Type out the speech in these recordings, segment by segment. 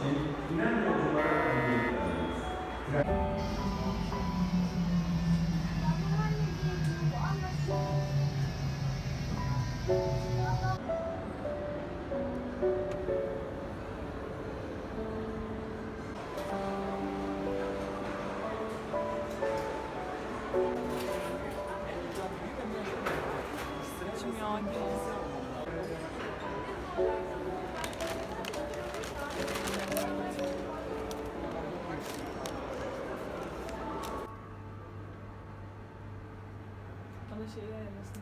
için tren yolculara öncelik. Bana şeyi ayarlasın.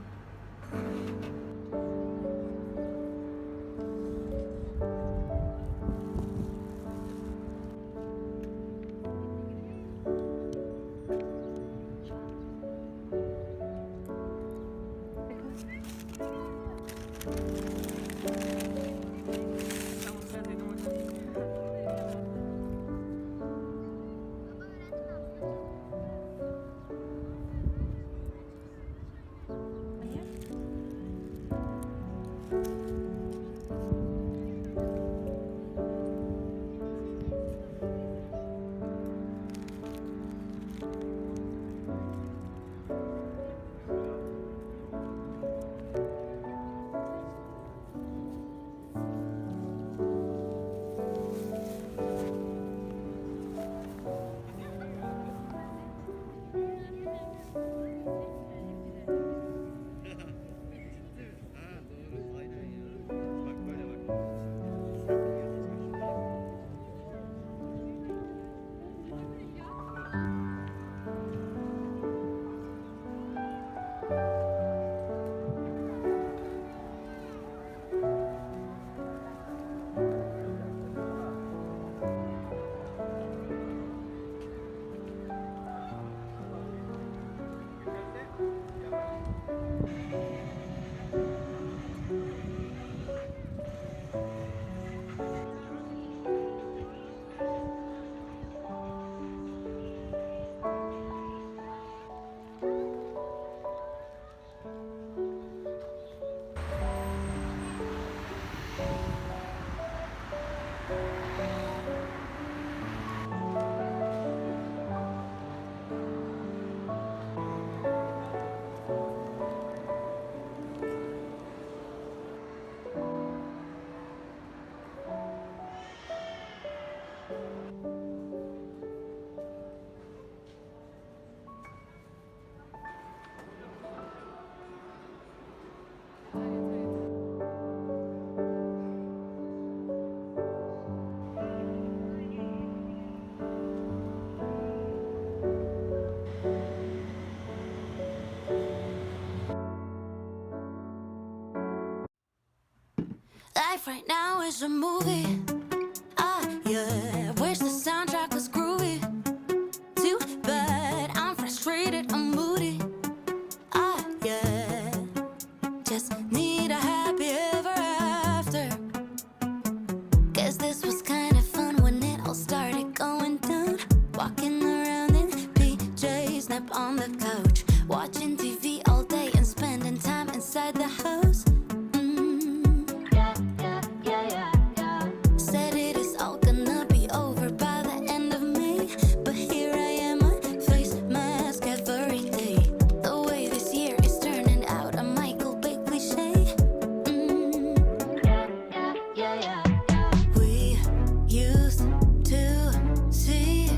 Tamam, sen dedim hocam. Life right now is a movie. Ah, yeah. Wish the soundtrack was groovy. Too bad I'm frustrated, I'm moody. Ah, yeah. Just need a happy ever after. Guess this was kind of fun when it all started going down. Walking around in PJs, nap on the couch. Watching TV all day and spending time inside the house. Said it is all gonna be over by the end of May, but here I am, a face mask every day. The way this year is turning out, a Michael Bay cliche. We used to see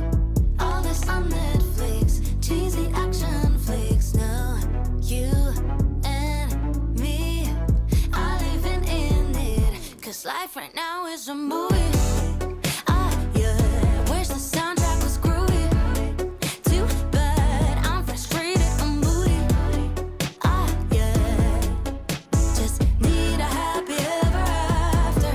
all this on Netflix, cheesy action flicks. Now you and me are living in it, 'cause life right now is a movie. Ah, yeah. Wish the soundtrack was groovy. Too bad I'm frustrated, I'm moody. Ah, yeah. Just need a happy ever after.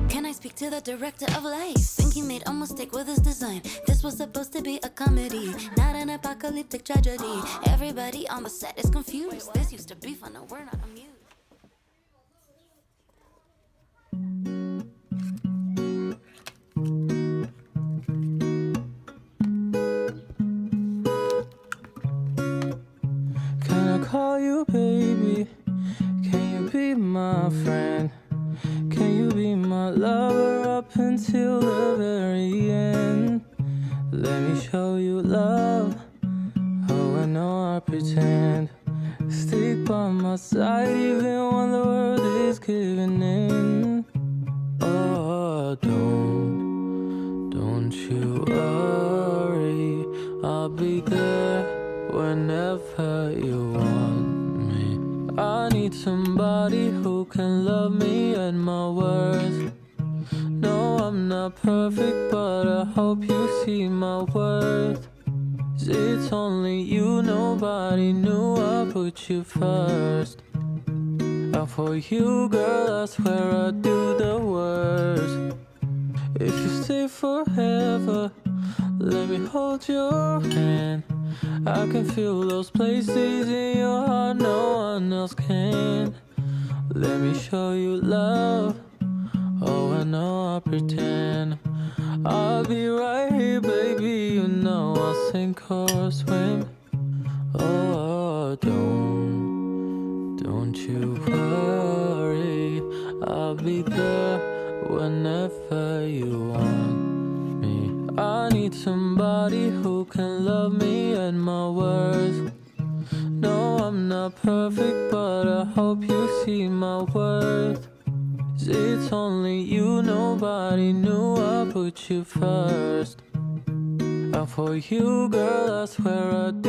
Can I speak to the director of life? Think he made a mistake with his design. This was supposed to be a comedy, not an apocalyptic tragedy. Everybody on the set is confused. This used to be fun, no, we're not amused. Can I call you baby? Can you be my friend? Can you be my lover up until my side even when the world is giving in. Oh, don't you worry, I'll be there whenever you want me. I need somebody who can love me at my worst. No, I'm not perfect, but I hope you see my worth. 'Cause it's only you, nobody knew I put you first. And for you, girl, I swear I'd do the worst. If you stay forever, let me hold your hand. I can feel those places in your heart no one else can. Let me show you love. Oh, I know I pretend. I'll be right here, baby. You know I'll sink or swim. Oh, don't you worry. I'll be there whenever you want me. I need somebody who can love me at my worst. No, I'm not perfect, but I hope you see my worth. 'Cause it's only you, nobody knew I put you first. And for you, girl, I swear I'd do